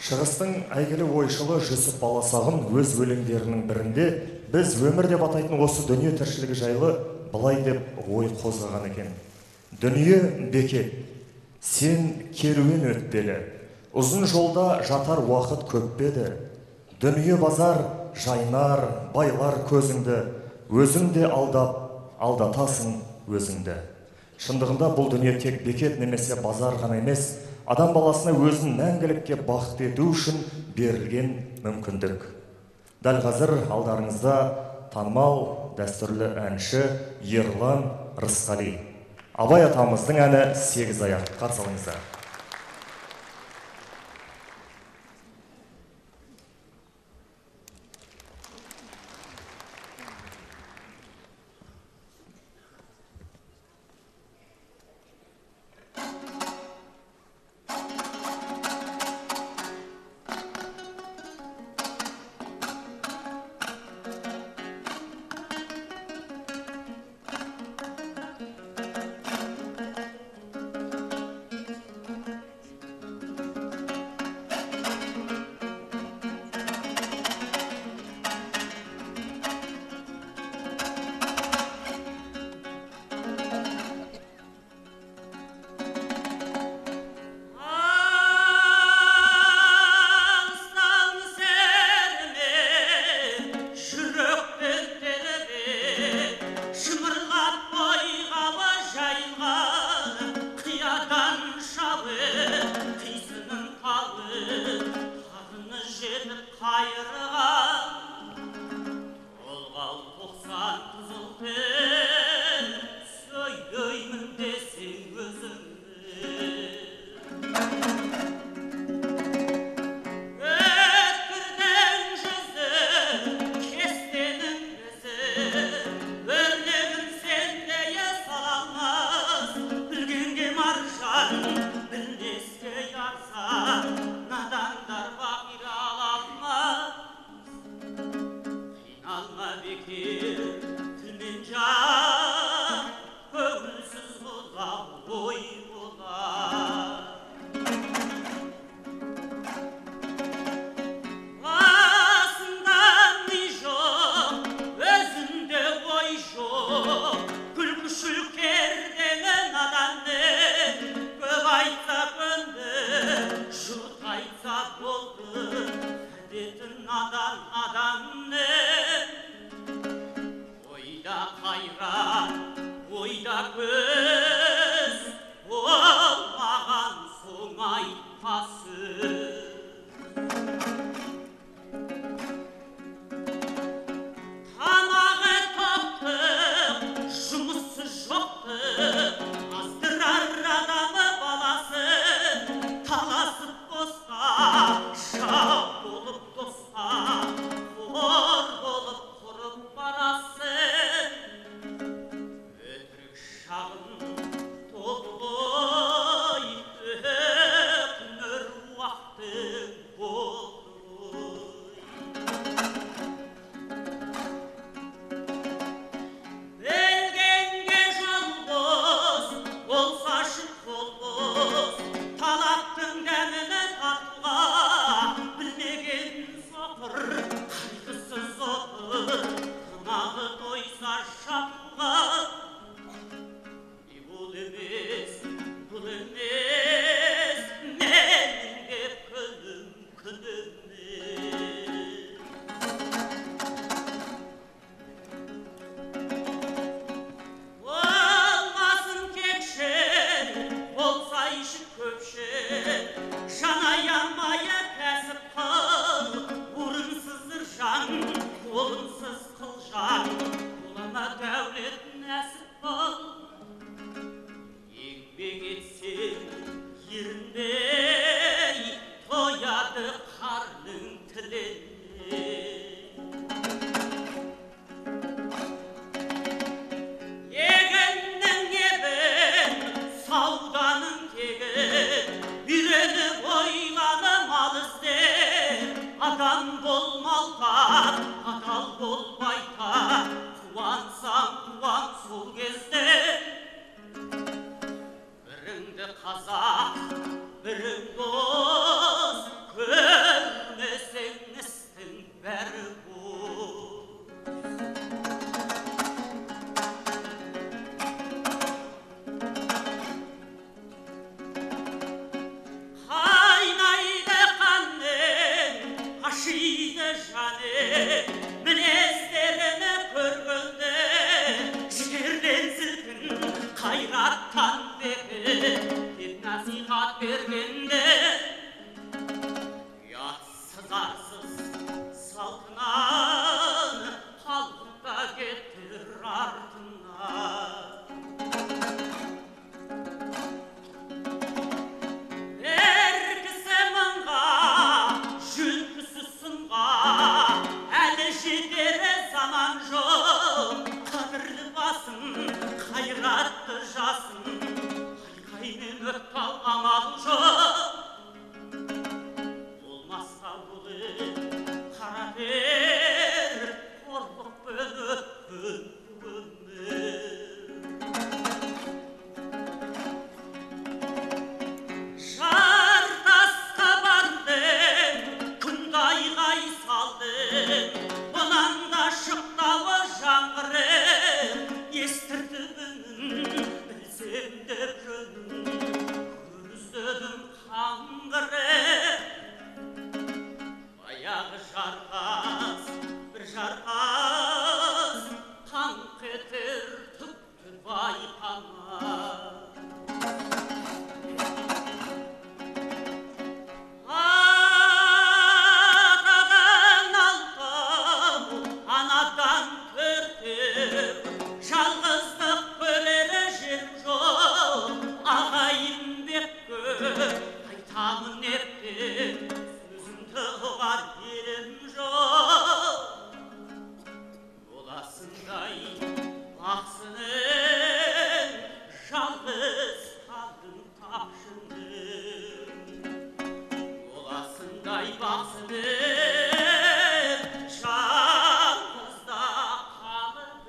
Шығыстың әйгілі ойшылы Жүсіп Баласағұн өз өлеңдерінің бірінде біз өмір деп атайтын осы дүние тіршілігі жайлы былай деп ой қозғаған екен. Дүние бекет, сен керуен өтпелі, ұзын жолда жатар уақыт көп беді. Дүние базар, жайнар, байлар көзіңді, өзіңде алдатасың өзіңді. Шындығында бұл дүние тек бекет немесе базар ғана емес, адам баласына өзін мәңгілікке бақыт ету үшін берілген мүмкіндік. Дәл қазір алдарыңызда танымал дәстүрлі әнші Ерлан Рысқали. Абай атамыздың әні «Сегіз аяқ». Қарсы алыңыздар. Şana yanma мінездеріні көргенде жерден сілкін қайраттан бері деп насихат бергенде ұятсыз арсыз салтынан халықта кетір артынан қайратты жасын қайқаймен өтіп алған ал жоқ болмасқа бұл қара тер қорлықпен өткен өмір жартасқа бардың күнді айғай салдың бұнан да шықтауы жаңғырып естірді білсем деп жөнін көздедім қаңғырып баяғы жарқас бір жарқас қаңқ етер түкті байқама атадан алтау анадан төртеу жалғыздық көрер жер жоқ ағайын бек көп айтамын ептеп сөзімді ұғар елім жоқ боласындай бақсының жалғыз қалдың тапшының боласындай бақсының жалғызда қалдың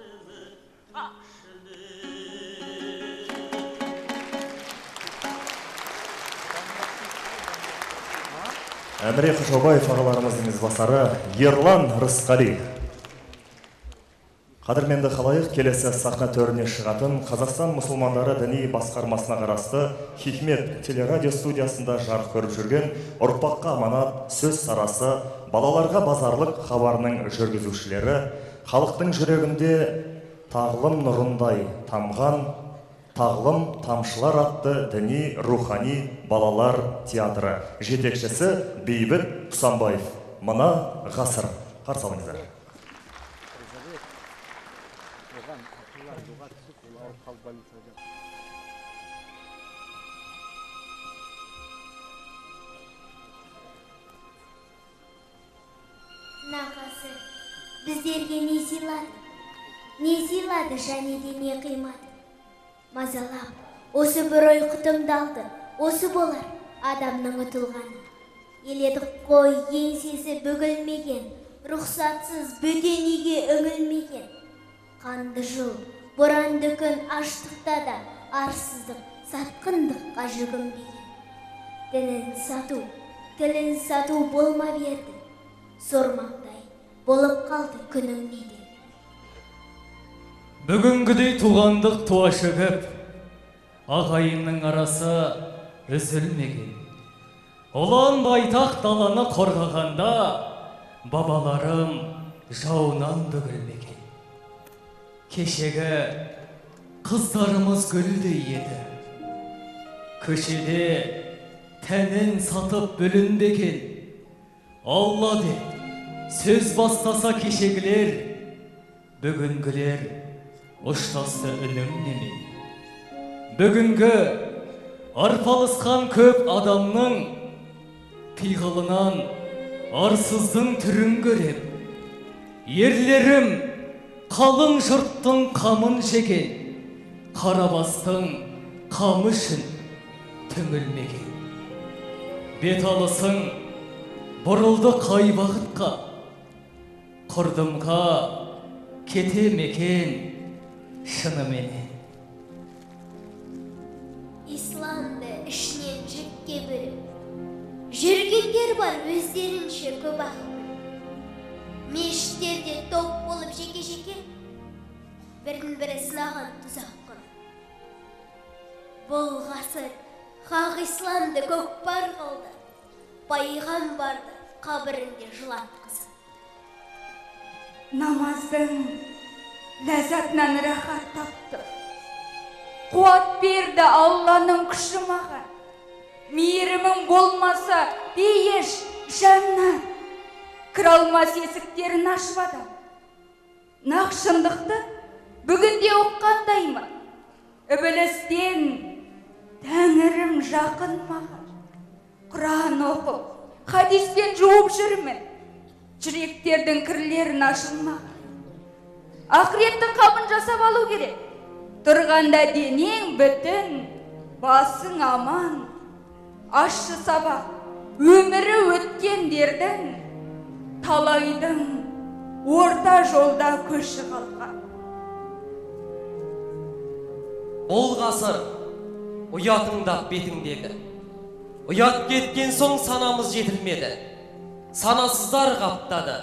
Әміре Қашаубаев ағаларымыздың ізбасары Ерлан Рысқали. Қадірменді халайық келесі сахна төріне шығатын Қазақстан мұсылмандары діни басқармасына қарасты Хикмет телерадио студиясында жарық көріп жүрген ұрпаққа аманат сөз сарасы, балаларға базарлық хабарының жүргізушілері, халықтың жүрегінде тағылым нұрындай тамған Тағылым тамшылар атты діни рухани балалар театры жетекшісі Бейбіт Құсанбаев. Мына ғасыр. Қарсы алыңыздар. Нағасы біздерге не сыйлады? Не сыйлады және де не қимады? Мазалап, осы бір ой құтымдалды, осы болар адамның ұтылғаны. Еледік қой еңсесі бөгілмеген, рұқсатсыз бөтенеге үңілмеген. Қанды жыл, боранды күн аштықта да арсыздық, сатқындыққа жүгінбеген. Тілін сату болма берді, сормақтай болып қалды күнің неден. Бүгінгідей туғандық туа шығып, ағайынның арасы үзілмеген. Ұлан байтақ даланы қорғағанда, бабаларым жауынан бүгілмеген. Кешегі қыздарымыз гүлдей еді. Көшеде тәнін сатып бүлінбеген. Алла деп сөз бастаса кешегілер, бүгінгілер ұштасты үнімнемен. Бүгінгі арпалысқан көп адамның пиғылынан арсыздың түрін көрем. Ерлерім қалың жұрттың қамын жеген, қарабастың қамы үшін түңілмеген. Бет алысың бұрылды қай бағытқа, құрдымға кете мекен шыныменен. Исламды ішінен жікке бөліп, жүргендер бар өздерінше көп ақыл. Мешіттерде топ болып жеке-жеке, бірін-бірі сынаған тұзақ құрып. Бұл ғасыр хақ исламды көкпар қылды, пайғамбарды қабірінде жылатқызып. Namazın lezzetlen rahat taptı. Kuat berdi Allah'ın kuşu mağan. Meyirimin bolmasa deyiş cennet. Kırılmaz esiklerini açıp adam. Nakşındıkты бүгінде оққандаймын. Үбілістен тәңірім жақын маған. Құран оқып, хадиспен жуып жүрмін. Жүректердің кірлерін ашылмаған. Ақыреттің қамын жасап алу керек. Тұрғанда денең бүтін, басың аман. Ащы сабақ, өмірі өткендердің, талайдың орта жолда көші қалған. Ол ғасыр ұятыңдап бетіңдегі. Ұят кеткен соң санамыз жетілмеді. Санасыздар қаптады.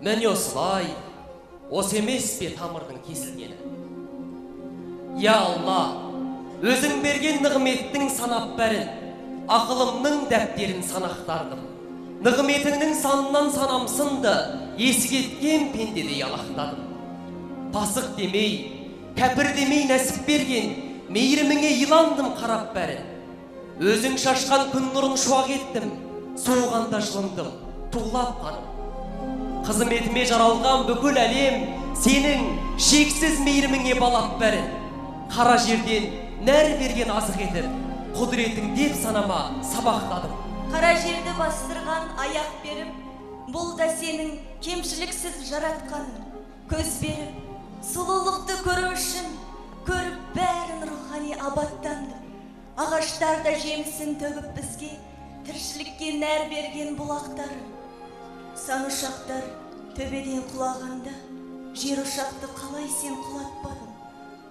Міне осылай, осы емес пе тамырдың кесілгені. Я Алла, өзің берген нығметтің санап бәрін, ақылымның дәптерін санақтардым. Нығметіңнің санынан санамсынды, есі кеткен пендеде ялақтадым. Пасық демей, кәпір демей нәсіп берген, мейіріміңе иландым қарап бәрін. Өзің шашқан күн нұрын шуақ еттім, соғанда жылындым, туғлап қаным. Қызметіме жаралған бүкіл әлем, сенің шексіз мейіріміңе балап бәрін. Қара жерден нәр берген азық етіп, құдыретің деп санама сабақтадым. Қара жерді бастырған аяқ беріп, бұл да сенің кемшіліксіз жаратқаның. Көз беріп, сұлулықты көру үшін, көріп бәрін рухани абаттандым. Ағаштарда жемісін төгіп бізге, тіршілікке нәр берген бұлақтары. Сан ұшақтар төбеден құлағанда, жер ұшақты қалай сен құлатпадың.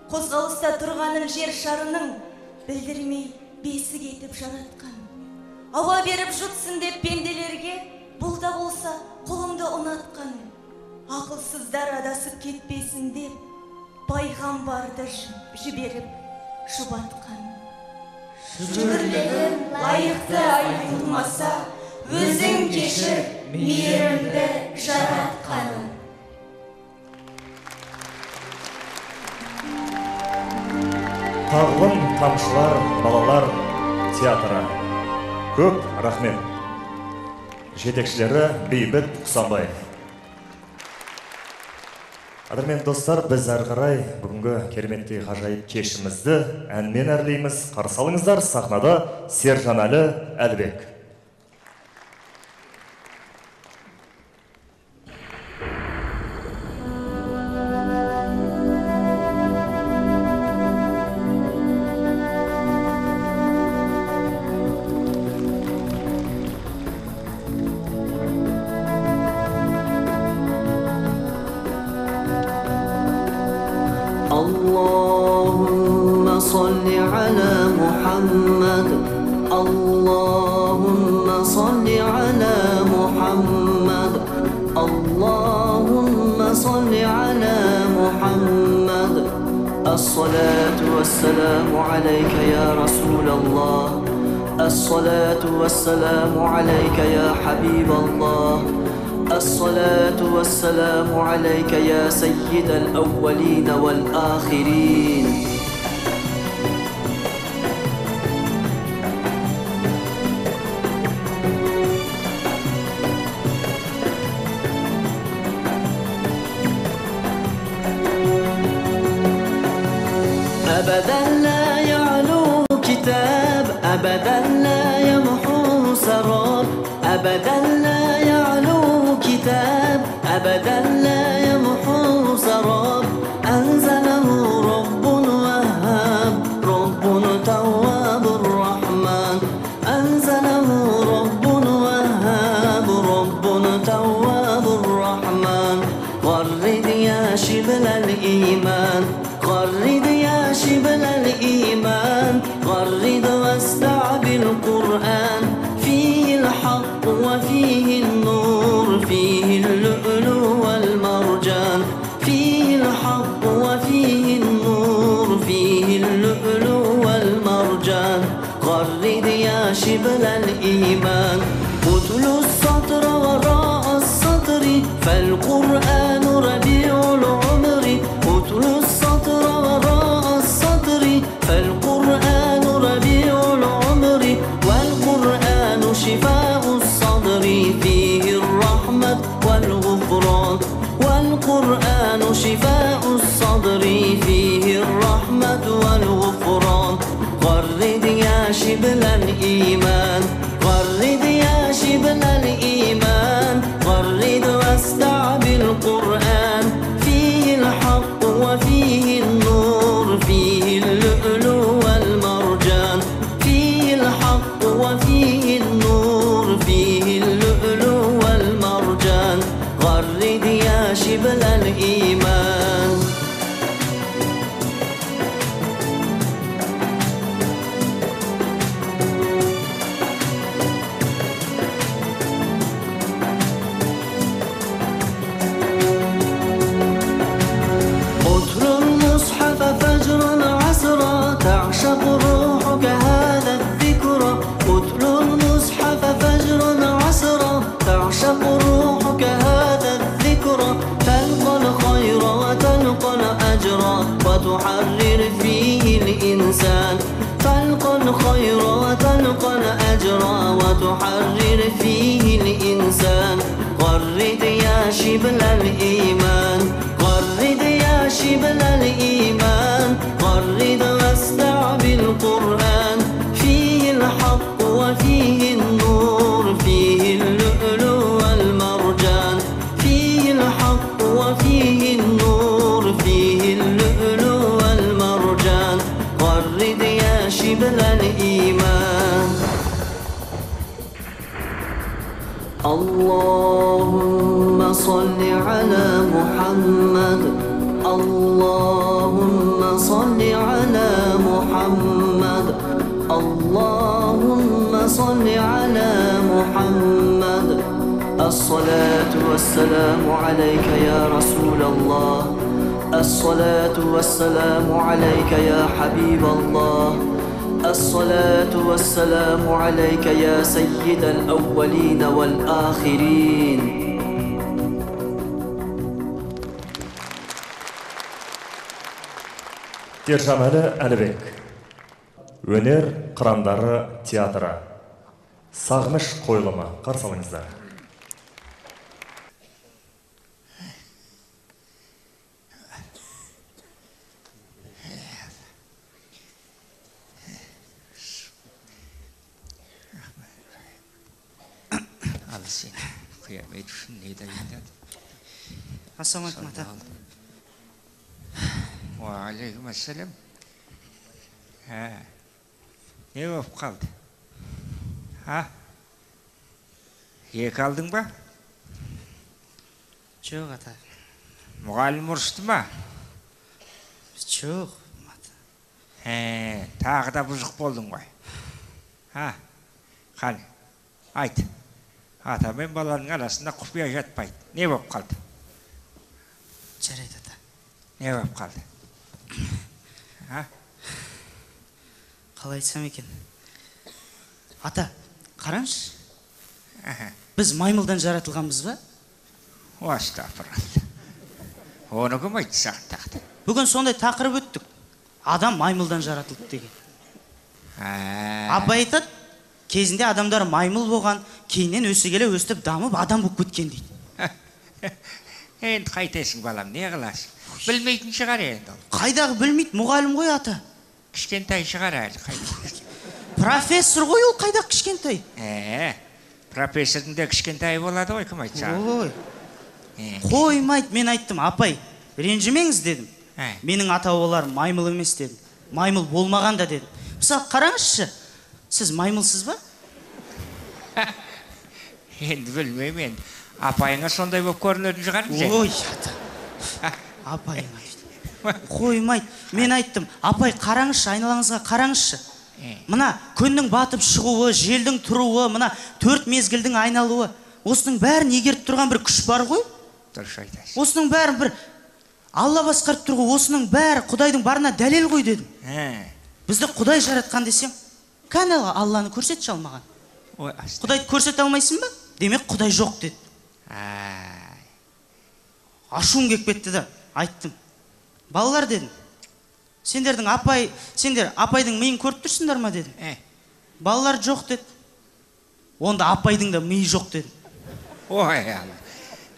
Қозғалыста тұрғанын жер шарының, білдірмей бесік етіп жаратқан. Ауа беріп жұтсын деп пенделерге, бұл да болса құлыңды ұнатқаның. Ақылсыздар адасып кетпесін деп, пайғамбарды жіберіп жұбатқан. Шүкірлігім лайықты айтылмаса, өзің кешір мейірімді жаратқаның. Тағылым тамшылар балалар театры. Көп рахмет. Жетекшілері Бейбіт Құсанбаев. Қадірмен достар, біз әрі қарай бүгінгі кереметтей ғажайып кешімізді әнмен әрлейміз. Қарсы алыңыздар, сахнада Сержанәлі Әлбек. اللهم صل على محمد اللهم صل على محمد اللهم صل على محمد الصلاة والسلام عليك يا رسول الله الصلاة والسلام عليك يا حبيب الله الصلاة والسلام عليك يا سيد الأولين والآخرين أبدا لا يعلو كتاب أبدا لا يمحو سراب أبدا لا يعلو كتاب أبدا لا يمحو سراب أنزله رب وهاب رب تواب الرحمن أنزله رب وهاب رب تواب الرحمن غرد يا شبل الإيمان غرد يا شبل الإيمان غرد واستعب القرآن فيه الحق وفيه النور فيه اللؤلؤ والمرجان القرآن شفاء الصدر فيه الرحمة والغفران غرد يا شبل الإيمان غرد يا شبل الإيمان غرد واستع بالقرآن فيه الحق وفيه النور فيه اللؤلؤ والمرجان فيه الحق وفيه النور فيه اللؤلؤ والمرجان غرد يا شبل الإيمان فجرا عسرا تعشق روحك هذا الذكرى أتل المصحف فجرا عسرا تعشق روحك هذا الذكرى تلقى الخير وتلقى الأجر وتحرر فيه الإنسان تلقى الخير وتلقى الأجر وتحرر فيه الإنسان غرد يا شبل الإيمان غرد يا شبل الإيمان غرد واستع بالقرآن فيه الحق وفيه النور فيه اللؤلؤ والمرجان فيه الحق وفيه النور فيه اللؤلؤ والمرجان غرد يا شبل الإيمان اللهم صل على محمد اللهم صل على محمد اللهم صل على محمد الصلاة والسلام عليك يا رسول الله الصلاة والسلام عليك يا حبيب الله الصلاة والسلام عليك يا سيد الأولين والآخرين Ержанәлі Әлібек. Өнер қырандары театры. Сағыныш қойылымы. Қарсы алыңыздар. Al seni. Kıyamet düşün neyden gider? Assalamualaikum ata. Aleykümselam. Ha. Ne oldu kaldı? Ha? Yek aldın mı? Жоқ ата. Muğalim uğraştı mı? Жоқ ата. He, tağı da buzuk boldun mu? Ha? Hani? Ayt. Ata ben balanın arasında kupuya yatmaydı. Ne oldu kaldı? Жарайды ата. Ne oldu kaldı? Ha? Қалай айтсам екен? Ата, қараңызшы. Біз маймылдан жаратылғанбыз ба? Estağfurullah. Onu kim aytты саған тақты? Бүгін сондай тақырып өттік. Адам маймылдан жаратылды деген. Абай айтады, кезінде адамдар маймыл болған, кейіннен өсе келе өстіп дамып адам болып кеткен дейді. Енді қайтесің балам, не қыласың? Білмейтін шығар енді. Қайдағы білмейді, мұғалім ғой ата. Кішкентай шығар әлі қайда. Профессор ғой ол, қайдағы кішкентай. Профессордың да кішкентай болады ғой, кім айтты саған? Ой. Қоймайды, мен айттым, апай, ренжімеңіз дедім. Менің ата-бабаларым маймыл емес дедім. Маймыл болмаған да дедім. Мысалы, қараңызшы, сіз маймылсыз ба? Енді білмеймін, апайыңа сондай болып көрінетін шығар ме? Ой, ата. Апайыңа дейді. Қоймайды, мен айттым, апай, қараңызшы, айналаңызға қараңызшы. Мына күннің батып шығуы, желдің тұруы, мына 4 мезгілдің айналуы, осының бәрін егеріп тұрған бір күш бар ғой? Дұрыс айтасың. Осының бәрі бір Алла басқарып тұр ғой, осының бәрі Құдайдың барына дәлел ғой дедім. Бізді Құдай жаратқан десем, кәне Алланы көрсетші алмаған. Құдайды көрсете алмайсың ба? Демек Құдай жоқ деді. Ашуым келіп кетті да, айттым. Балалар дедім. Сендер апайдың миын көріп тұрсыңдар ма дедім. Балалар жоқ деді. Онда апайдың да миы жоқ дедім. Ой,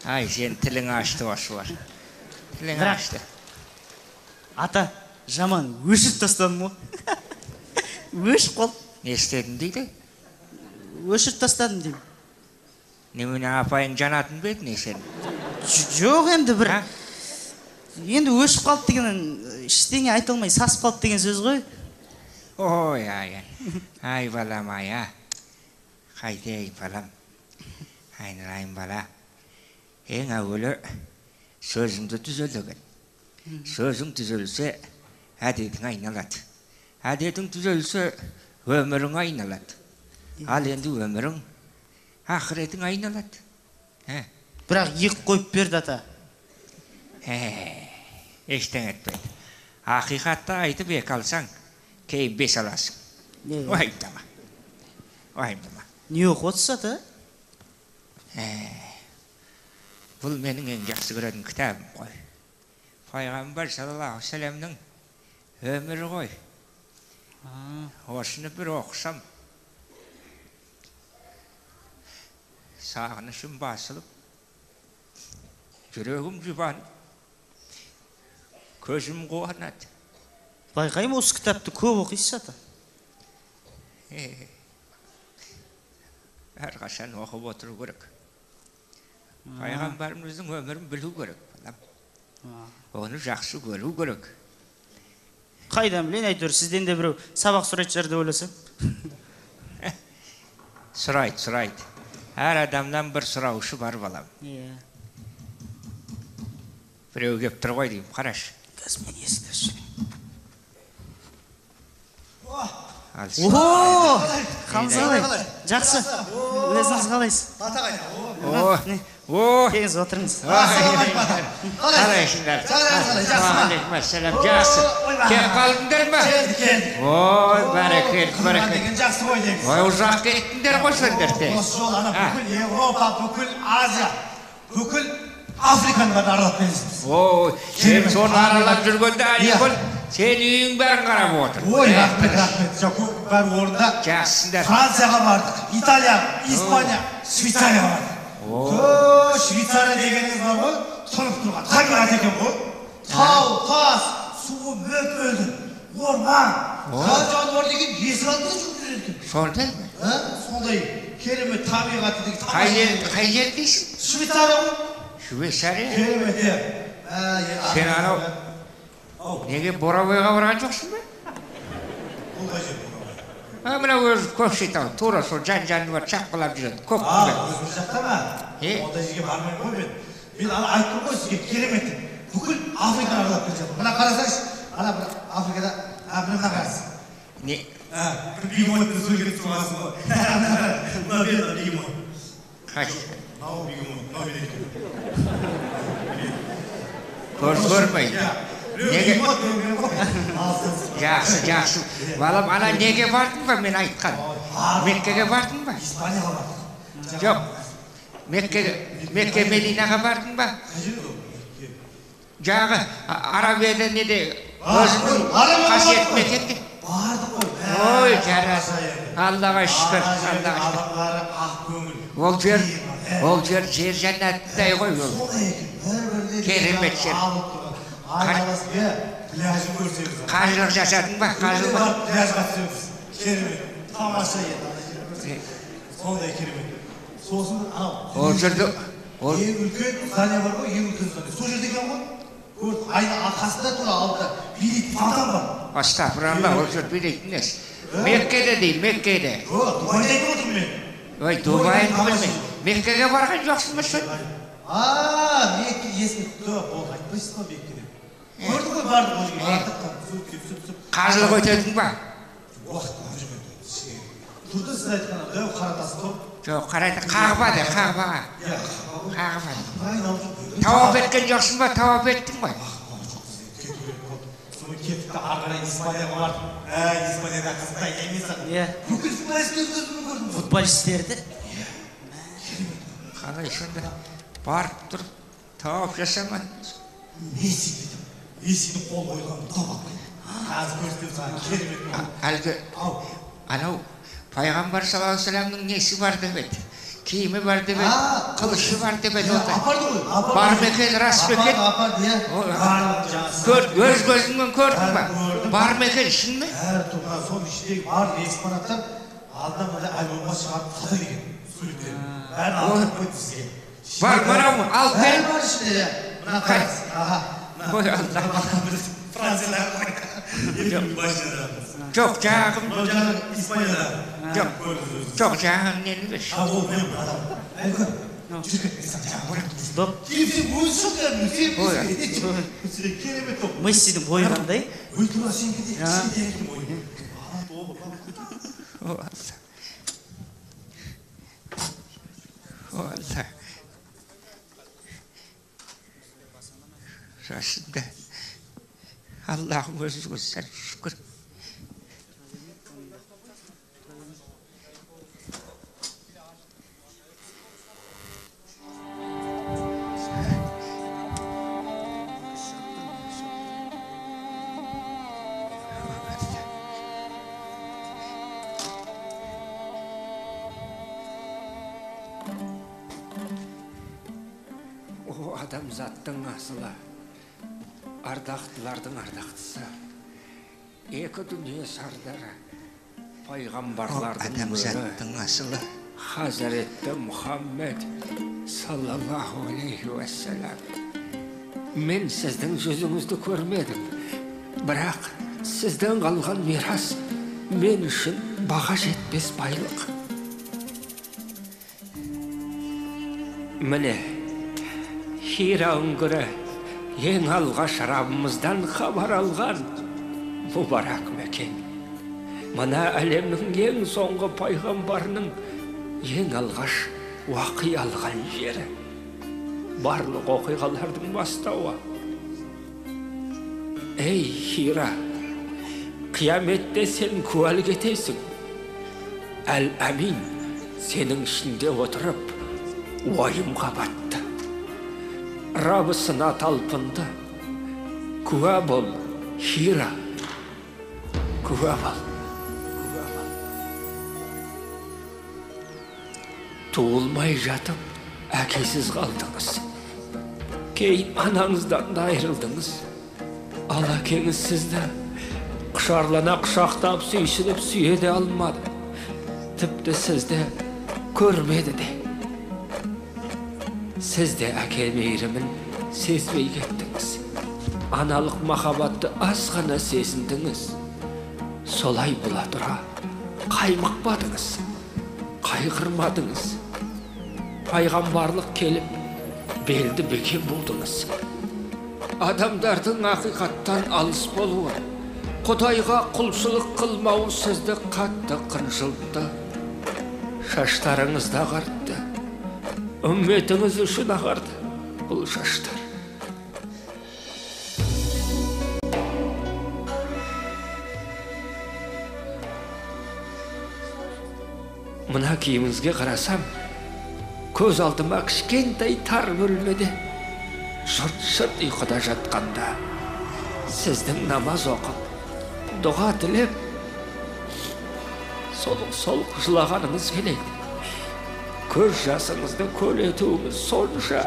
ай, сен тілің ашты осы бар. тілің Бірақ- ашты. Ата, жаман өшіріп тастадым ғой. Өшіп қалды. Не істедің дейді? Өшіріп тастадым деймін. Немене апайың жанатын беді не сен? Жоқ енді бір. Енді өшіп қалды деген ештеңе айта алмай сасып қалды деген сөз ғой. Ой, ай балам ай, қайтейін балам, айналайын бала. Ең әуелі сөзіңді түзелеген. Сөзің түзелсе, әдетің айналады. Әдетің түзелсе, өмірің айналады. Ал енді өмірің, ақыретің айналады. Бірақ екі қойып берді ата. Ештен етпейді. Ақиқатты айтып ек алсаң, кейін бес аласың. Уайымдама. Уайымдама. Не оқып отырсыз ата? Бұл менің ең жақсы көретін кітабым ғой. Пайғамбар саллаллаху алейхи өмірі ғой. Осыны бір оқысам, сағынышым басылып, жүрегім жұбанып, көзім қуанады. Байқаймын осы кітапты көп оқисыз ата. Әрқашан оқып отыру керек. Пайғамбарымыздың өмірін білу керек. Оны жақсы көру керек. Қайдан білейін, әйтеуір сізден де біреу сабақ сұрайды шығар деп ойласам. Сұрайды. Әр адамнан бір сұраушы бар балам. Біреу кеп тұр ғой деймін, қарашы. Қазір мен есікті ашып. Қалыңыз қалай? Жақсы. Өзіңіз қалайсыз? Келіңіз, отырыңыз. Қалайсыңдар? Алейкумассалам, жақсы. Кеп қалдыңдар ма? Ой, бәрекелді. Ой, ұзақ кеттіңдер ғой сендер де. Осы жол ана бүкіл Европа, бүкіл Азия, бүкіл Африканы аралап келесіз. Ой, сен соны аралап жүргенде Аликөл, сен үйің бәрін қарап отыр. Ой, рахмет. Бәрі орында. Жақсыңдар. Францияға бардық, Италия, Испания, Швейцарияға бардық. Швейцария дегеніңіз бар ғой, тұнып тұрған. Табиғат екен ғой. Тау, тас, суы мөлт-мөлді, орман. Жануар деген есік алдында жүріп жүреді екен. Сондай ма? Сондай керемет табиғаты деген. Қай жер дейсің? Швейцария ғой. Швейцария? Керемет е. Сен анау, неге Боровойға барған жоқсың ба? Бұл қай жер? Мына өзі көкшетау, тура сол жан-жанды бар шаққылап жүреді. Көк күнбе. Өзіміз жақта ма? Ондай жерге бармаймын ғой мен. Мен айттым ғой сізге керемет. Бүкіл Африканы аралап келе жатырмын. Мына қарасаңыз, ана бір Африкада, мына қарасыз. Не? Бегемотты сөйлеп тұрғансың ғой. Мына берді бегемот. Қайсы? Мынау бегемот, мынау береді. Көрмейді. Жақсы. Балам, ана неге бардың ба мен айтқан? Меккеге бардың ба? Испанияға бардық. Жоқ. Мекке Мединаға бардың ба? Жағы Арабияда неде өзінің қасиет мекенде? Бардық қой. Ой, жарас. Аллаға шүкір. Адамдары ақ көңіл. Ол жер жәннаттай ғой ол. Керемет жер. Айналасында пляжын көрсеңіз. Қажылық жасадың ба? Пляжға түсеміз. Керемет. Тамаша еді. Сондай керемет. Сосын анау. Ол жерде ең үлкен здание бар ғой, ең үлкен здание. Сол жерде екен ғой. Көріп, айна қасында тұра алдында билейтін фонтан бар. Астағфиралла, ол жер билейтін емес. Меккеде дейді, Меккеде. Жоқ, Дубайда айтып отырмын мен. Ой, Дубайын білмеймін. Меккеге барған жоқсың ба сен? Мекке есім болды, айтпайсыз ба Меккеде? Көрдің ғой бардық ол жерге, бардық сөйтіп сөйтіп. Қажылық өтедің ба? Уақыт бар жоқ енді. Тұрды сіз айтқан дәу қаратасы тұр. Жоқ, қарайды, қағба де, қағбаға. Қағба. Тауап еткен жоқсың ба, тауап еттің ба? Соны кеттік те ары қарай Испанияға бардық. Испанияда қызықтай емес. Бүкіл футболистерді көрдім. Футболистерді? Қалай сонда барып тұрып, тауап жасама. Мессидің қол қойылғанды тауап. Қазір көрсетем саған керемет. Әлгі, анау, Пайғамбар саллаллаху алейхи несі бар деп еді. Kiyimi var debe, kılışı var debe. Apardı koy. Var mı eкен, rast mı eкен? Apardı ya. Göz gözünden gördün mü? Var mı eкен, şın mı? Her toprağı son işteki var eksponatlar aldığım da albomға шығарып сата деген суреттерін. Бәрін алдырып қойды бізге. Var mı? Al Бәрі gel. бар ішінде. Мына қараңыз. Аха. Oy Allah. Франциядағы başladı. Çok cağım. Жаңағы Испанияда. Çok. Çok cağım neymiş? Ол мен адам. Әлгі Стоп. Фильм өзі шыққан фильм. Ой. Керемет топ. Мессидің бойы қандай? Ой тура сенікі де кішкентай ой. Allah. Rasında Allah'ım özgür sen şükür. O адамзаттың асылы, ардақтылардың ардақтысы, екі дүние сардары, пайғамбарлардың Адамзаттың асылы, Хазіретті Мұхаммед саллаллаху алейхи уассалам. Мен сіздің жүзіңізді көрмедім, бірақ сіздің қалған мирас мен үшін баға жетпес байлық. Міне, Хира үңгірі ең алғаш Раббымыздан хабар алған мұбарак мекен. Мына әлемнің ең соңғы пайғамбарының ең алғаш уақи алған жері. Барлық оқиғалардың бастауы. Ей Хира, қияметте сен куәлік етесің. Әл-Әмин сенің ішінде отырып, уайымға батты. Рабысына талпынды. Куә бол, Хира. Куә бол. Туылмай жатып, әкесіз қалдыңыз. Кейін анаңыздан да айырылдыңыз. Ал әкеңіз сізді құшарлана құшақтап сүйсініп сүйеде алмады. Тіпті сізді көрмеді де. Сіз де әке мейірімін сезбей кеттіңіз. Аналық махаббатты аз ғана сезіндіңіз. Солай бола тұра қаймықпадыңыз, қайғырмадыңыз. Пайғамбарлық келіп, белді бекем болдыңыз. Адамдардың ақиқаттан алыс болуы, Құдайға құлшылық қылмауы сізді қатты қынжылтты. Шаштарыңыз да ағартты. Үмметіңіз үшін ағарды бұл шаштар. Мына киіміңізге қарасам, көз алдыма кішкентай тар бөлмеде жұрт-жұрт ұйқыда жатқанда сіздің намаз оқып, дұға тілеп, солық жылағаныңыз келеді. Көз жасыңызды көл етуіңіз сонша,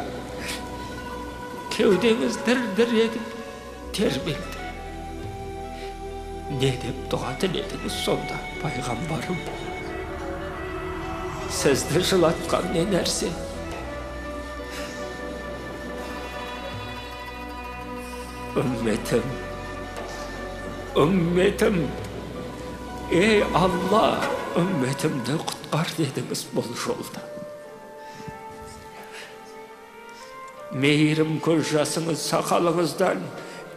кеудеңіз дір-дір етіп тербелді. Не деп дұға тіледіңіз сонда, пайғамбарым? Сізді жылатқан не нәрсе? Үмметім, үмметім, ей Алла, үмметімді құтқар дедіңіз бұл жолда. Мейірім көз жасыңыз сақалыңыздан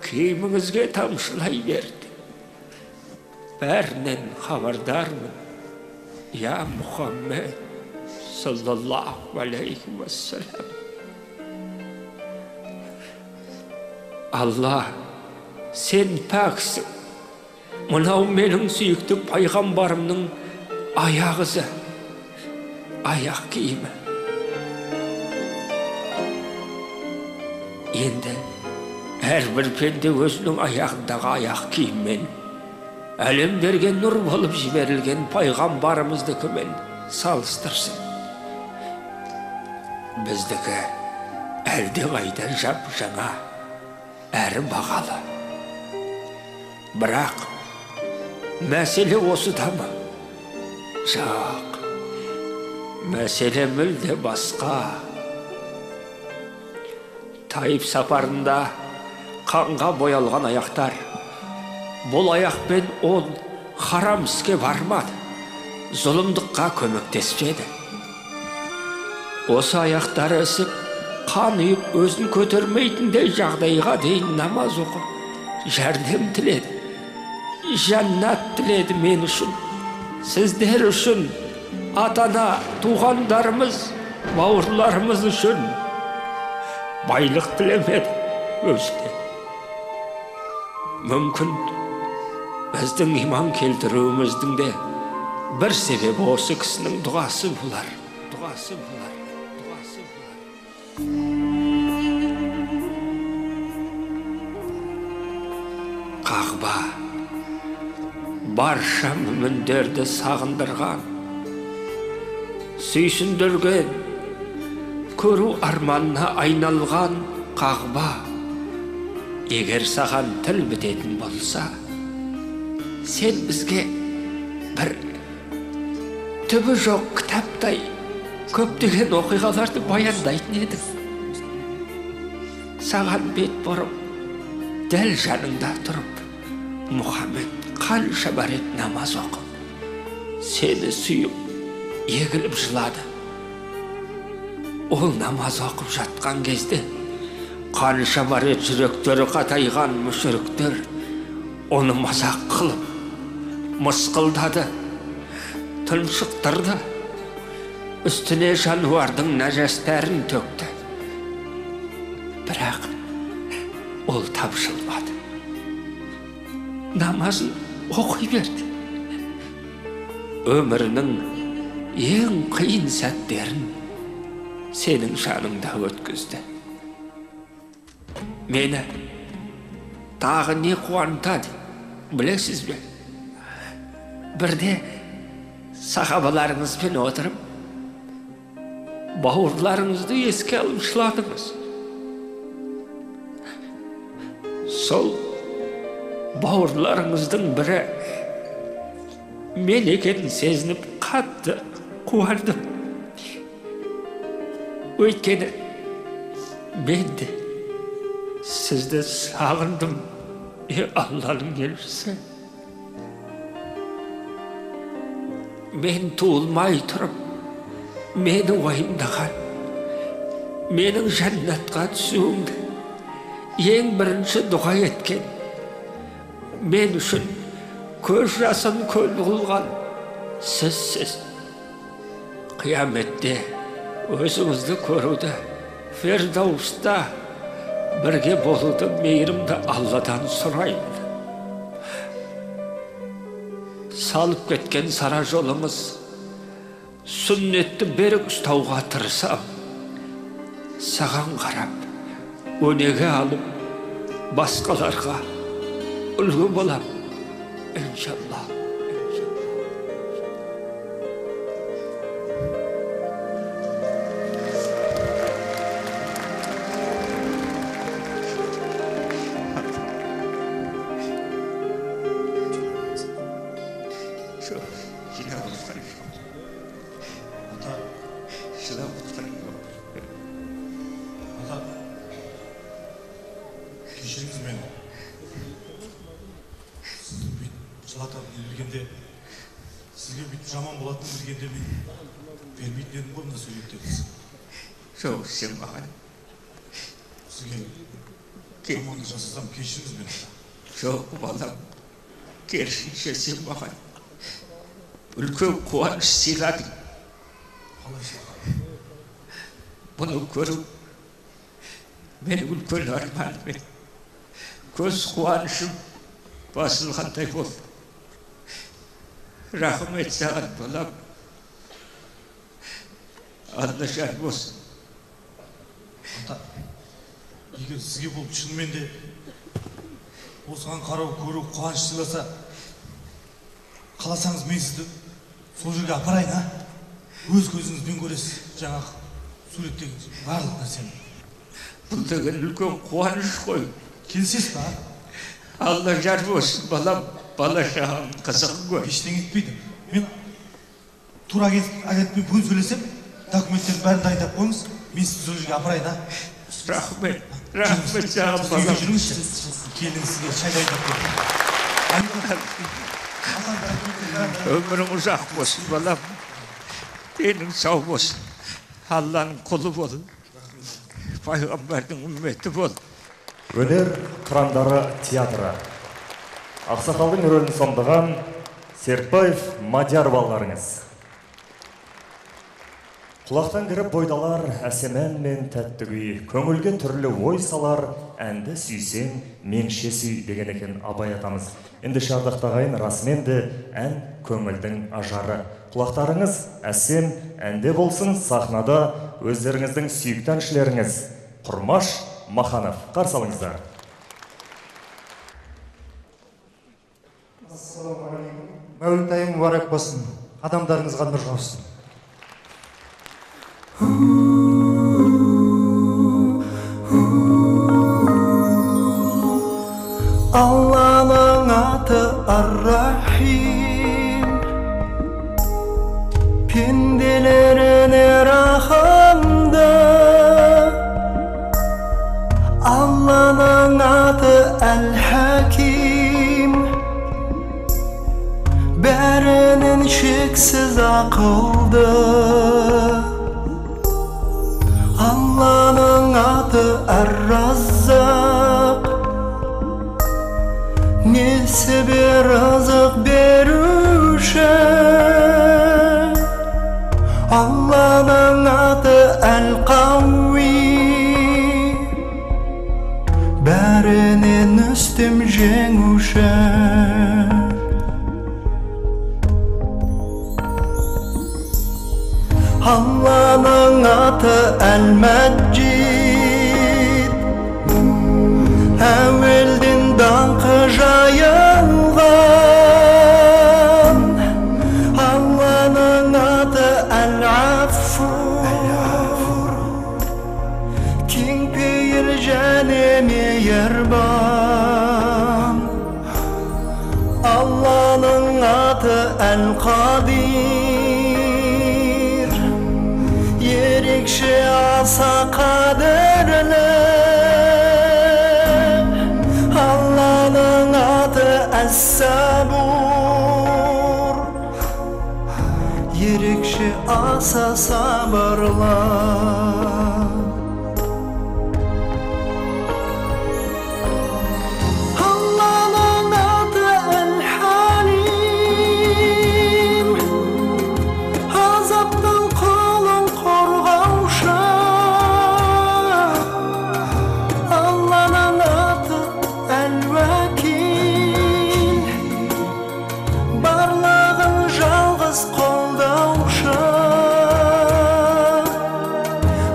киіміңізге тамшылай берді. Бәрінен хабардармын, я Мұхаммед саллаллаху алейхи уассалам. Алла, сен пәксің. Мынау менің сүйікті пайғамбарымның аяғызы, аяқ киімі. Енді әрбір пенде өзінің аяғындағы аяқ киіммен әлемдерге нұр болып жіберілген пайғамбарымыздыкімен салыстырсын. біздікі әлдеқайда жап-жаңа әрі бағалы. Бірақ мәселе осыда ма? Жоқ, мәселе мүлде басқа. Тайып сапарында қанға боялған аяқтар, бұл аяқпен ол харам іске бармады, зұлымдыққа көмектеспеді. Осы аяқтары ісіп, қан үйіп, өзін көтермейтіндей жағдайға дейін намаз оқып, жәрдем тіледі, жаннат тіледі мен үшін, сіздер үшін, атана, туғандарымыз, бауырларымыз үшін байлық тілемеді өзіне. Мүмкін біздің иман келтіруіміздің де бір себебі осы кісінің дұғасы болар. Қағба барша мүміндерді сағындырған, сүйсіндірген, көру арманына айналған Қағба. Егер саған тіл бітетін болса, сен бізге бір түбі жоқ кітаптай көптеген оқиғаларды баяндайтын едің. Саған бет бұрып, дәл жаныңда тұрып, Мұхаммед қанша рет намаз оқып, сені сүйіп, егіліп жылады. Ол намаз оқып жатқан кезде қанша рет жүректері қатайған мүшіріктер оны мазақ қылып, мысқылдады, тұншықтырды, үстіне жануардың нәжестәрін төкті. Бірақ ол тапжылмады, намазын оқи берді. Өмірінің ең қиын сәттерін сенің жаныңда өткізді. Мені тағы не қуантады, білесіз бе? Бірде сахабаларыңызбен отырып, бауырларыңызды еске алып жыладыңыз. Сол бауырларыңыздың бірі мен екенін сезініп қатты қуандым. Өйткені мен де сізді сағындым, Алланың елшісі. Мен туылмай тұрып, мені уайымдаған, менің жәннатқа түсуімді ең бірінші дұға еткен, мен үшін көз жасын көл қылған сізсіз. Қияметте өзіңізді көруді, Фердауста бірге болуды мейірімді Алладан сұраймын. Салып кеткен сара жолыңыз, сүннетті берік ұстауға тырысам, саған қарап, өнеге алып, басқаларға үлгі болам, иншаллах. Кешіріңіз мені. Сізді бүйтіп жылататынын білгенде, сізге бүйтіп жаман болатынын білгенде мен бермейтін едім ғой мына суреттеріңіз. Жоқ, сен маған. Сізге жаманды жасасам кешіріңіз мені. Жоқ, балам. Керісінше сен маған үлкен қуаныш сыйладың. Қалай сыйладың? Бұны көру менің үлкен арманым, көз қуанышым басылғандай болды. Рахмет саған, балам. Алла жар болсын. Ата, егер сізге болып шынымен де осыған қарау, көру, қуаныш сыйласа, қаласаңыз мен сізді сол жерге апарайын, өз көзіңізбен көресіз, жаңағы суреттеген барлық нәрсені. Бұл деген үлкен қуаныш қой. Келісесіз ба? Алла жар болсын, балам, бала шағам қызық ғой. Ештеңе етпейді. Мен турагентпен бүгін сөйлесем, документтерді бәрін дайындап қойыңыз, мен сізді сол жерге апарайын, а? Рахмет, рахмет саған балам. Келін сізге шай дайындап Ömrün uzak olsun balam. Dinin sağ olsun. Allah'ın kulu bol. Peygamberдің ümmeti bol. Өнер қырандары театры. Ақсақалдың рөлін сомдаған Серікбаев Мадияр балаларыңыз. Құлақтан кіріп бойдалар әсемен мен тәтті күй, көңілге түрлі ой салар, әнді сүйсең менше сүй деген екен Абай атамыз. Енді шардақтағайын расымен де ән көңілдің ажары. Құлақтарыңыз әсем әнде болсын, сахнада өздеріңіздің сүйікті әншілеріңіз Құрмаш Маханов. Қарсы алыңыздар. Ассалаумағалейкум. Мәуліт айым мұбарак болсын. Адамдарыңызға нұр жаусын. Алланың аты Ар-Рахим, пенделеріне рахымды. Алланың аты Әл-Хаким, бәрінен шексіз ақылды. Алланың аты Ар-Раззақ, несібе рызық беруші. Алланың аты Әл-Қауи, бәрінен үстім жеңуші. Алланың аты Әл-Мәджид, әуелден даңқы жайылған. Алланың аты Әл-Ғафур, кеңпейіл және мейірбан. Алланың аты Әл-Қадир, ерекше аса қадірлі. Алланың аты Әс-Сабур, ерекше аса сабырлы. Алланың аты Әл-Халим, азаптан құлын қорғаушы. Алланың аты Әл-Уәкил, барлығын жалғыз қолдаушы.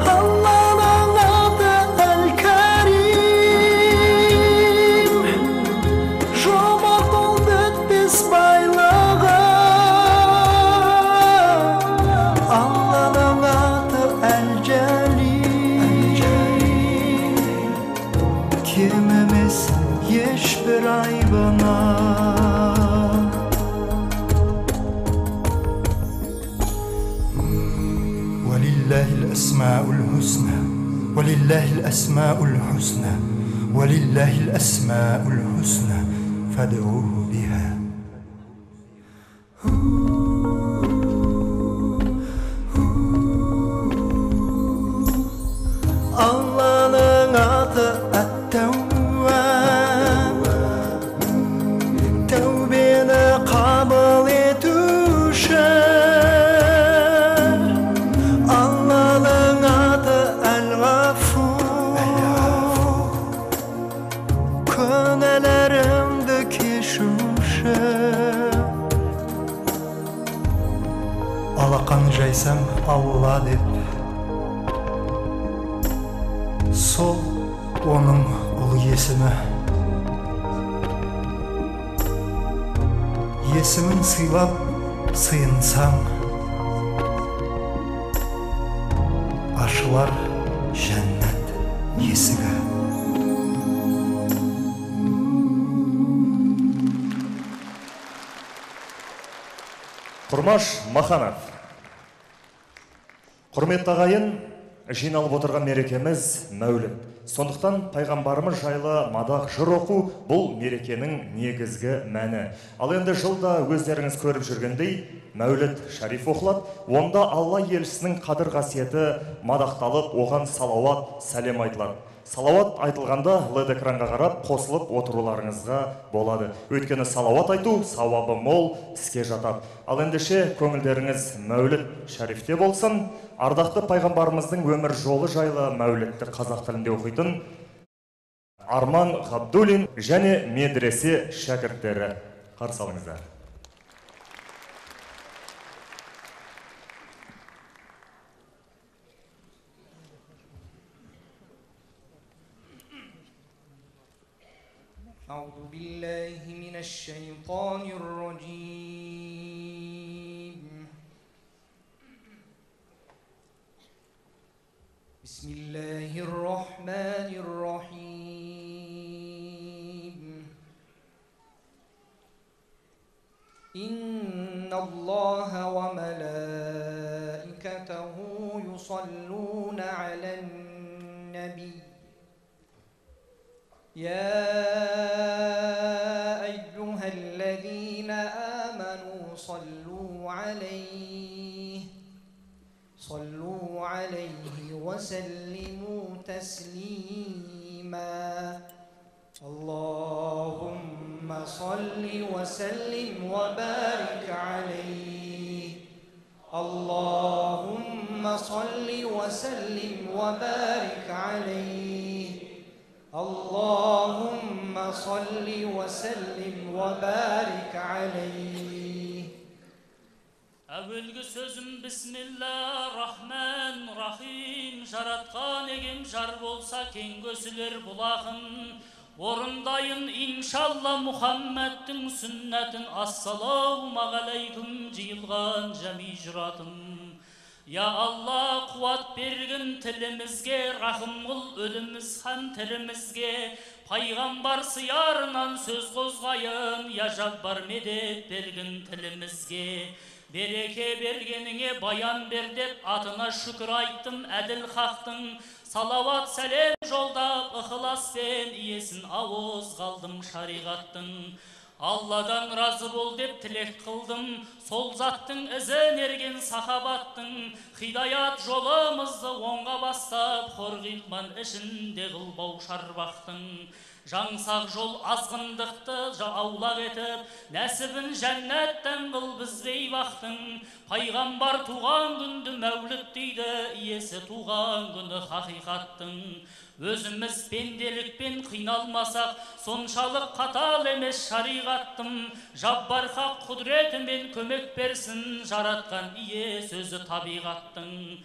Алланың аты Әл-Кәрим, жомарт ол бітпес байлығы. Алланың аты Әл-Жәлил, кем емес ешбір айбына. ولله الأسماء الحسنى ولله الأسماء الحسنى ولله الأسماء الحسنى فادعوه بها. Allah'ın adı At-Tawwab, tövbeni kabul etuşü. Allah'ın adı El-Gafur, könelerimde keşuşü. Алақаны жайсам Алла деп, сол оның ұлы есімі. Есімін сыйлап сыйынсаң, ашылар жәннат есігі. Құрмаш Маханов. Құрметті ағайын, жиналып отырған мерекеміз Мәуліт. Сондықтан пайғамбарымыз жайлы мадақ жыр оқу бұл мерекенің негізгі мәні. Ал енді жылда өздеріңіз көріп жүргендей Мәуліт шариф оқылады. Онда Алла елшісінің қадір қасиеті мадақталып, оған салауат, сәлем айтылады. Салауат айтылғанда LED экранға қарап қосылып отыруларыңызға болады. Өйткені салауат айту сауабы мол іске жатады. Ал ендеше көңілдеріңіз Мәуліт шарифте болсын. Ардақты пайғамбарымыздың өмір жолы жайлы Мәулітті қазақ тілінде оқитын Арман Ғабдуллин және медресе шәкірттері. Қарсы алыңыздар. أعوذ بالله من الشيطان الرجيم بسم الله الرحمن الرحيم إن الله وملائكته يصلون على النبي يا أيها الذين آمنوا صلوا عليه وسلموا تسليما اللهم صل وسلم وبارك عليه اللهم صل وسلم وبارك عليه اللهم صل وسلم وبارك عليه Әуелгі сөзім Бисмиллахир-рахманир-рахим. Жаратқан егем жар болса кең көсілер бұлағын. Орындайын иншалла Мұхаммедтің сүннәтін. Ассалаумағалейкум жиылған жәми жұратын. Я Алла, қуат берген тілімізге, рахым қыл өліміз һәм тірімізге. Пайғамбар сиярынан сөз қозғайын, я жаббар медет берген тілімізге. Береке бергеніңе баян бер деп, атына шүкір айттым әділ хақтың. Салават сәлем жолдап, ықыласпен иесін ауыз қалдым шариғаттың. Алладан разы бол деп тілек қылдым, сол заттың ізін ерген сахабаттың. Хидаят жолымызды оңға бастап, қорғилман ішінде қылбау шарбақтың. Жаңсақ жол азғындықты аулақ етіп, нәсібін жәннаттан қыл біздей бақтың. Пайғамбар туған күнді мәуліт дейді, иесі туған күні хақиқаттың. Өзіміз пенделікпен қиналмасақ, соншалық қатал емес шариғаттым. Жаббар хақ құдіретімен көмек берсін, жаратқан ие сөзі табиғаттың.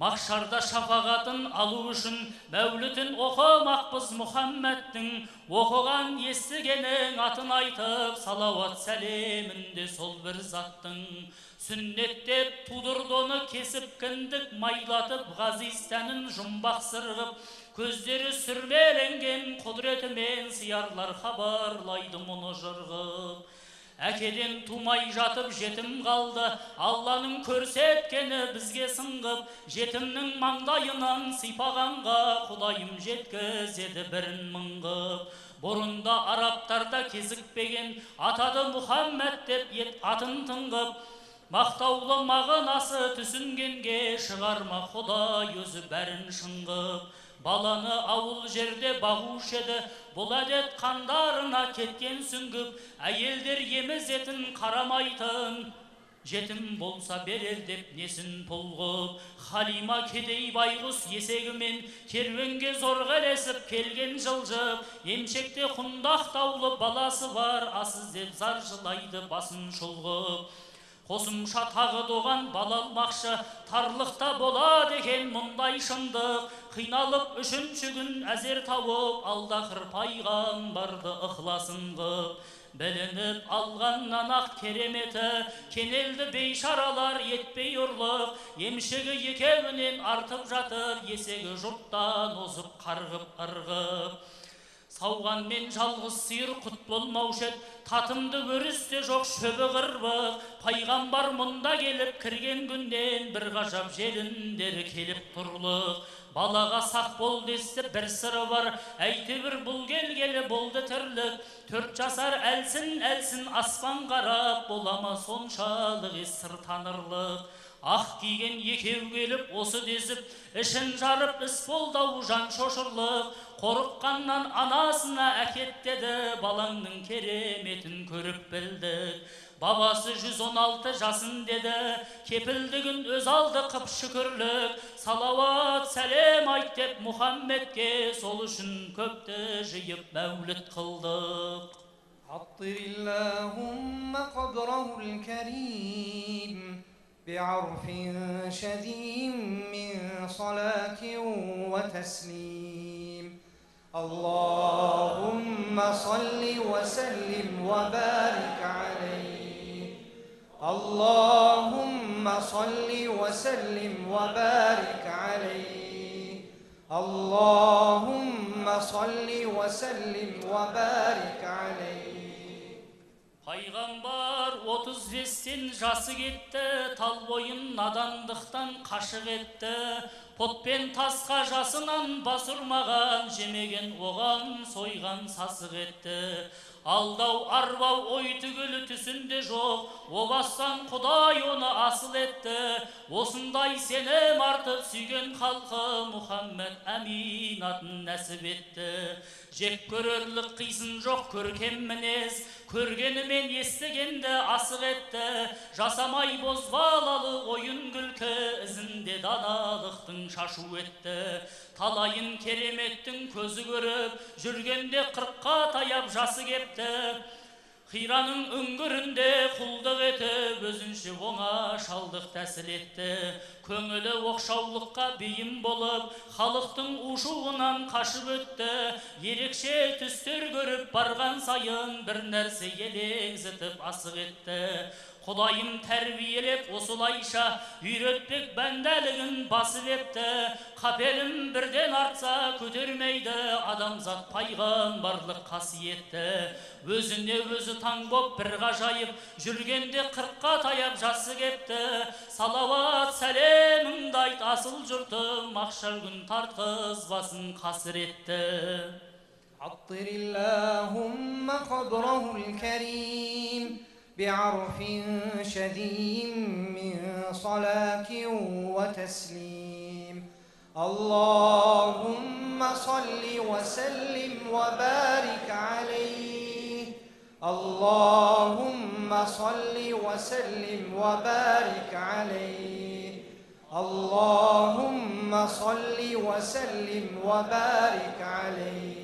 Мақшарда шафағатын алу үшін мәулітін оқымақпыз Мұхаммедтің. Оқыған естігенің атын айтып, салауат сәлемінде сол бір заттың. Сүннеттеп тудырды оны кесіп кіндік майлатып, ғазистәнін жұмбақ сырғып, көздері сүрмеленген құдіретімен сиярлар хабарлайды мұны жырғып. Әкеден тумай жатып жетім қалды, Алланың көрсеткені бізге сыңғып. Жетімнің маңдайынан сипағанға Құдайым жеткізеді бірін мыңғып. Бұрында арабтарда кезікпеген, атады Мұхаммед деп атын тыңғып. Мақтаулы мағынасы түсінгенге, шығарма Құдай өзі бәрін шыңғып. Баланы ауыл жерде бағуш еді, бұл әдет қандарына кеткен сүңгіп. Әйелдер емізетін қарамайтын, жетім болса берер деп несін пұлғып. Халима кедей байғұс есегімен керуенге зорға ілесіп келген жылжып. Емшекте құндақтаулы баласы бар, асыз деп зар жылайды басын шұлғып. Қосымша тағы доған бала алмақшы, тарлықта болады екен мұндай шындық. Қиналып үшінші күн әзер тауып, алдақыр пайғамбарды ықласын қып. Білініп алғаннан ақ кереметі, кенелді бейшаралар етпей ұрлық, емшігі екеуінен артып жатыр, есегі жұрттан озып қарғып ырғып. Сауғанмен жалғыз сиыр құт болмаушы еді, татымды өрісте жоқ шөбі қырбық. Пайғамбар мұнда келіп кірген күннен бір ғажап желіндері келіп тұрлық. Балаға сақ бол десті бір сыры бар, әйтеуір бұл келгелі болды тірлік. 4 жасар әлсін аспан қарап, болама соншалық сыр танырлық. Ақ киген екеу келіп осы десіп, ішін жарып іс болдау жан шошырлық. Қорыққаннан анасына әкет деді, балаңның кереметін көріп білдік. Бабасы 116 жасын деді, кепілдігін өз алды қып шүкірлік. Салауат сәлем айт деп Мұхаммедке, сол үшін көпті жиып мәуліт қылдық. Аттириллахумма қабрахул кәрим بعرف شديد من صلاة وتسليم اللهم صل وسلم وبارك عليه اللهم صل وسلم وبارك عليه اللهم صل وسلم وبارك عليه. Пайғамбар 35-тен жасы кетті, тал бойын надандықтан қашық етті. Потпен тасқа жасынан бас ұрмаған, жемеген оған сойған сасық етті. Алдау арбау ой түгілі түсінде жоқ, о бастан Құдай оны асыл етті. Осындай сенім артып сүйген халқы Мұхаммед әмин атын нәсіп етті. Жек көрерлік қисын жоқ көркем мінез, көргенімен естігенді асық етті. Жасамай бозбалалы ойын күлкі, ізінде даналықтың шашу етті. Талайын кереметтің көзі көріп, жүргенде 40-қа таяп жасы кепті. Қираның үңгірінде құлдық етіп, өзінше оңашалдық тәсіл етті. Көңілі оқшаулыққа бейім болып, халықтың ушуынан қашып өтті. Ерекше түстер көріп барған сайын, бір нәрсе елегзітіп асық етті. Құдайым тәрбиелеп осылайша, үйретпек бәндәлігін басып етті. Қапелім бірден артса көтермейді, адамзат пайғамбарлық қасиетті. Өзіне өзі таң боп бір ғажайып, жүргенде 40-қа таяп жасы кепті. Салауат сәлеміңді айт асыл жұртым, махшар күн тартқызбасын қасіретті. Аттириллахумма қабрахул кәрим بعرف شديد من صلاة وتسليم اللهم صل وسلم وبارك عليه اللهم صل وسلم وبارك عليه اللهم صل وسلم وبارك عليه.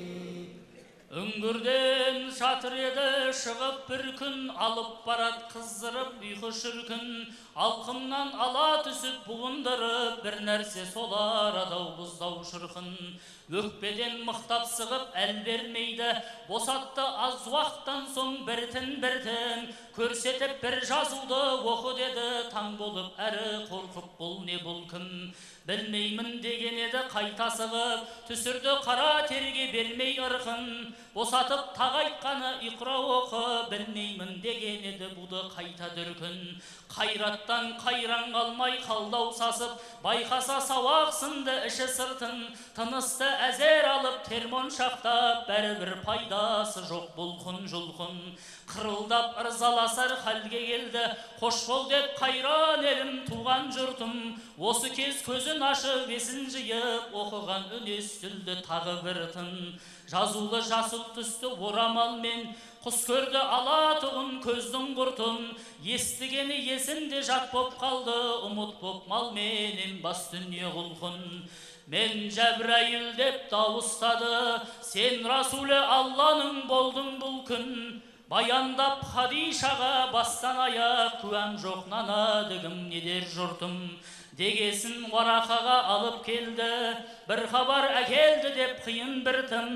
Үңгірден шатыр еді шығып бір күн, алып барат қыздырып ұйқы шіркін. Алқымнан ала түсіп буындырып, бір нәрсе солар адау бұздау шырқын. Өкпеден мықтап сығып әл бермейді, босатты аз уақыттан соң біртін, көрсетіп бір жазуды оқы деді. Таң болып әрі қорқып бұл не бұл кім? Білмеймін деген еді қайта сығып, түсірді қара терге бермей ырқын. Босатып тағайтқаны иқра оқы, білмеймін деген еді бұды қайта дүркін. Қайраттан қайран қалмай қалдау сасып, байқаса сауақ сынды іші сыртын. Тынысты әзер алып термон шақтап, бәрібір пайдасы жоқ бұлқын жұлқын. Қырылдап ырзаласар халге келді, қош бол деп қайран елім туған жұртым. Осы кез көзін ашып есін жиып, оқыған үн естілді тағы бір тын. Жазулы жасыл түсті орамалмен, құс көрді алатұғын көздің құртын. Естігені есінде жат боп қалды, ұмыт боп малменен бас дүние құлқын. Мен Жәбірәйіл деп дауыстады, сен Расулы Алланың болдың бұл күн. Баяндап Хадишаға бастан аяқ, куәм жоқ нанадығым недер жұртым. дегесін Варақаға алып келді. Бір хабар әкелді деп қиын бір тым,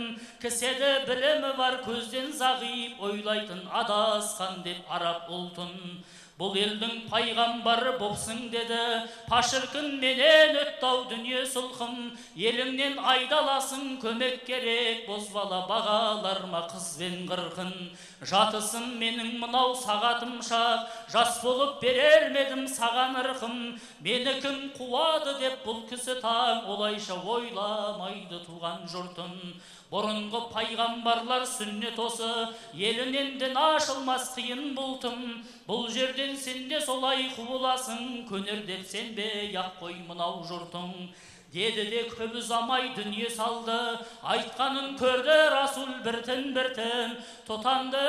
кіседі білімі бар көзден зағип, ойлайтын адасқан деп араб ұлтын. Бұл елдің пайғамбары бопсың деді, пашыркын менен өттау дүние сұлқым, еліңнен айдаласың көмек керек, бозбала бағалар ма қызбен қырқын. Жатысым менің мынау сағатым шақ, жас болып берер медім саған ырқым, мені кім қуады деп бұл кісі таң, олайша ойламайды туған жұртын. Бұрынғы пайғамбарлар сүннет осы, елінен дін ашылмас қиын бұлтым. Бұл жерден сен де солай құбыласың, көнер деп сенбей ақ қой мынау жұртың. Деді де көп ұзамай дүние салды, айтқанын көрді Расул біртін-біртін. Тұтанды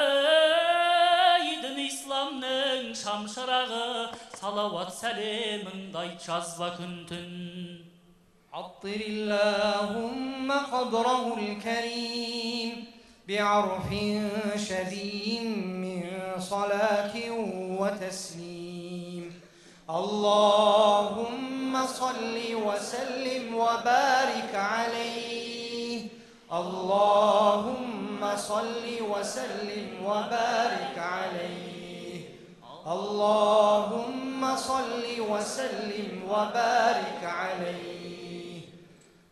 дін исламның шамшырағы, салауат сәлеміңді айт жазба күн-түн. عطر اللهم قبره الكريم بعرف شديد من صلاة وتسليم. اللهم صل وسلم وبارك عليه. اللهم صل وسلم وبارك عليه. اللهم صل وسلم وبارك عليه.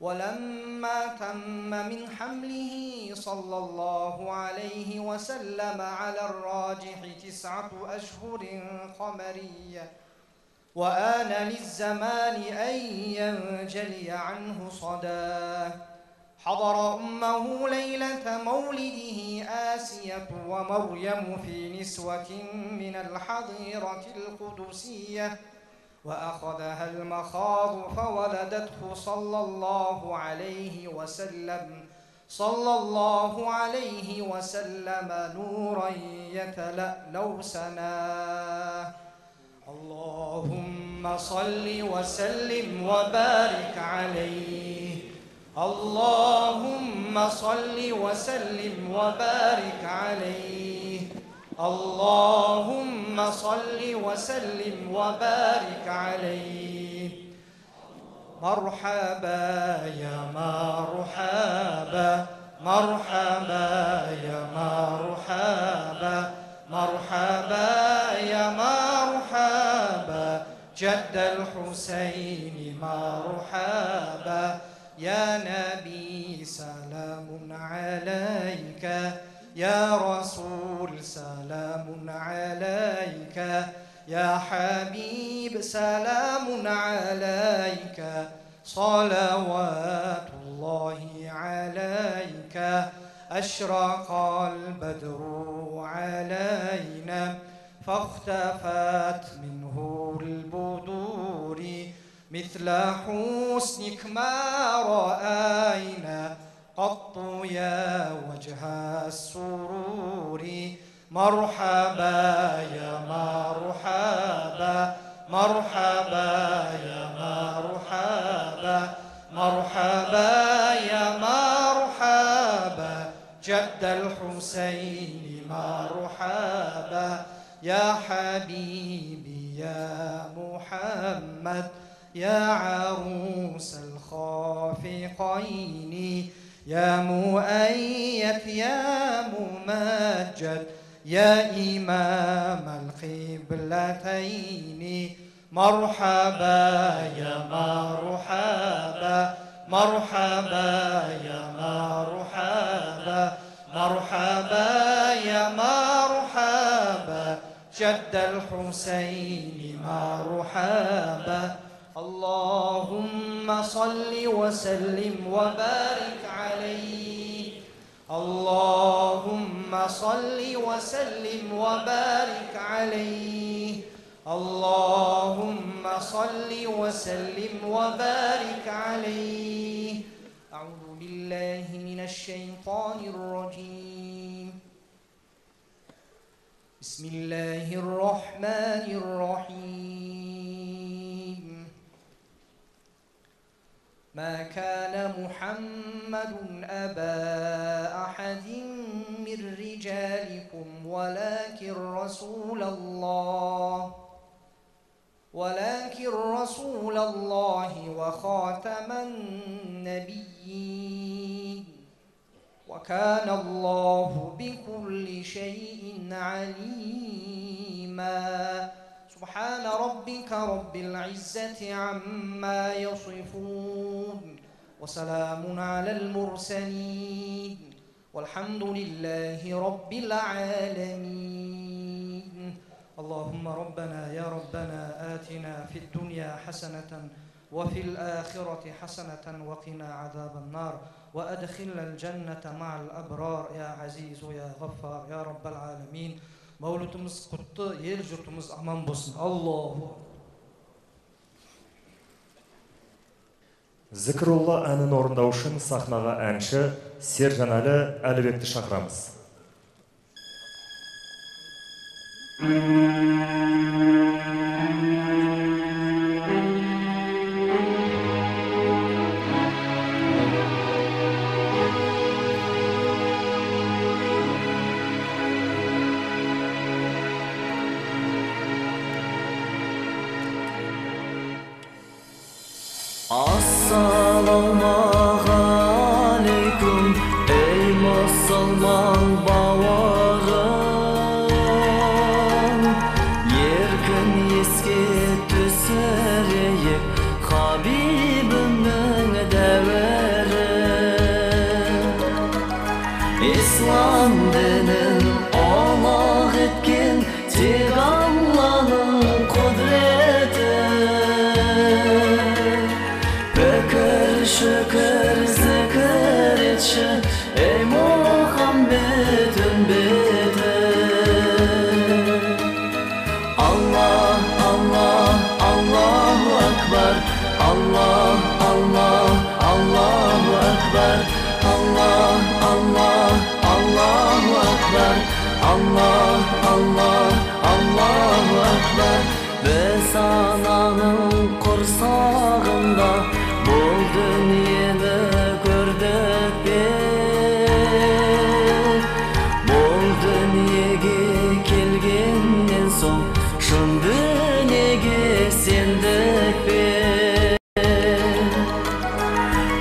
ولما تم من حمله صلى الله عليه وسلم على الراجح 9 أشهر قمرية، وآن للزمان أن ينجلي عنه صداه، حضر أمه ليلة مولده آسية ومريم في نسوة من الحظيرة القدسية، وأخذها المخاض فولدته صلى الله عليه وسلم نورا يتلألأ سناه. اللهم صل وسلم وبارك عليه. اللهم صل وسلم وبارك عليه. اللهم صل وسلم وبارك عليه. مرحبا يا مرحبا، مرحبا يا مرحبا، مرحبا يا مرحبا جد الحسين، مرحبا يا نبي سلام عليك، يا رسول سلام عليك، يا حبيب سلام عليك، صلوات الله عليك. أشرق البدر علينا فاختفت منه البدور، مثل حسنك ما رأينا قط يا وجه السرور. مرحبا يا مرحبا، مرحبا يا مرحبا، مرحبا يا مرحبا جد الحسين، مرحبا يا حبيبي يا محمد، يا عروس الخافقين، يا مؤيد يا ممجد، يا إمام القبلتين. مرحبا يا مرحبا، مرحبا يا مرحبا، مرحبا يا مرحبا جد الحسين، مرحبا. اللهم صل وسلم وبارك عليه. اللهم صل وسلم وبارك عليه. اللهم صل وسلم وبارك عليه. أعوذ بالله من الشيطان الرجيم. بسم الله الرحمن الرحيم. ما كان محمد أبا أحد من رجالكم ولكن رسول الله ولكن رسول الله وخاتم النبيين وكان الله بكل شيء عليما سبحان ربك رب العزة عما يصفون وسلام على المرسلين والحمد لله رب العالمين اللهم ربنا يا ربنا آتنا في الدنيا حسنة وفي الآخرة حسنة وقنا عذاب النار وأدخلنا الجنة مع الأبرار يا عزيز يا غفار يا رب العالمين مولutumuz kutlu, yer yurtumuz aman bolsun. Allahu Зікрулла әнін орындау үшін сахнаға әнші Сержанәлі Әлібекті шақырамыз. Assalamu alaikum ey musulman bavarım Yerkin eski tüsereyip Habibimnin deveri İslam dinin Allah etkin tek Allah'ın kudreti Şükür zikir etşi ey Muhammed ümmeti Allah Allah Allahu Ekber Allah Allah Allahu Ekber Allah Allah Allahu Ekber Allah Allah Allahu Ekber Biz ananın kursağında bu dünyada gördük biz Bu dünyaya kelgenden soň şun dünyaga sendik biz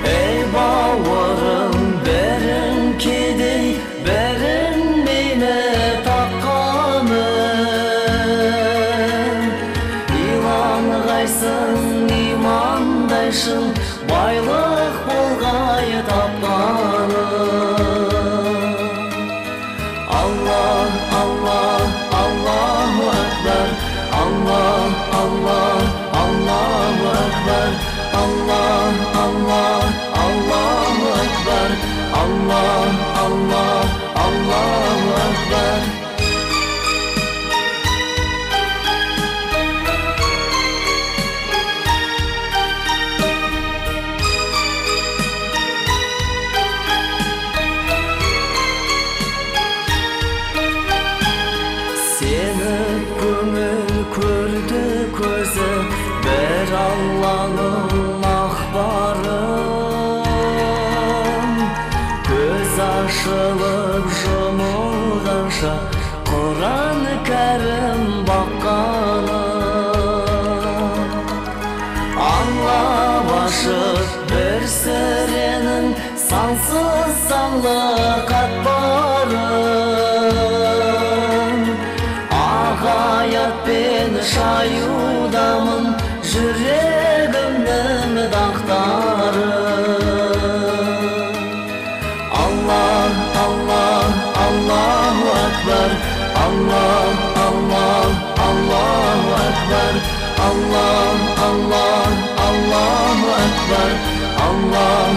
Ey bawarım berin kidey berin meni taqqanım İlangaysyň imandayşın baylık bolgay tapqanım Allah Allah Allahu Ekber Allah Allah Allahu Ekber Allah Allah Allahu Ekber Allah Allah Allahu Ekber bir Allah'ın ahbarım Göz aşılıp jumulganşa Kur'an-ı Kerim baqqanım Anlabaşıp bir sürenin sansız sanlı katbarım Ağayat ben şayudamın yüreğimnin dağtarı Allah Allah Allahu Ekber Allah Allah Allahu Ekber Allah Allah Allahu Ekber Allah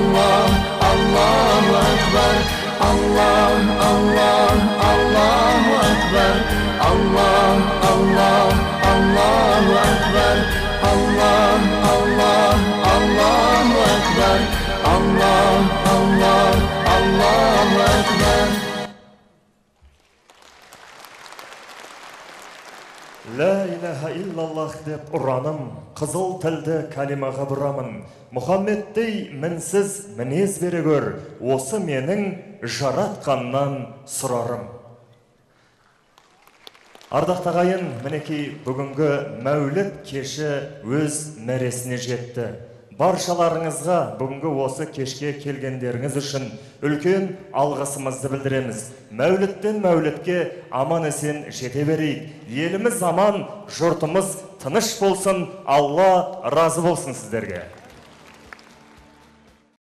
Allah Allahu Ekber Allah Allah Allahu Ekber Allah Allah Allahu Ekber Allah Allah Allahu Ekber Allah Allah Allahu Ekber La ilaha illallah деп ұраным, қызыл тілді калимаға бұрамын. Мұхаммеддей мінсіз мінез бере көр, осы менің жаратқаннан сұрарым. Ардақта ағайын, мінекей бүгінгі мәуліт кеші өз мәресіне жетті. Баршаларыңызға бүгінгі осы кешке келгендеріңіз үшін үлкен алғысымызды білдіреміз. Мәуліттен мәулітке аман есен жете берейік. Еліміз аман, жұртымыз тыныш болсын. Алла разы болсын сіздерге.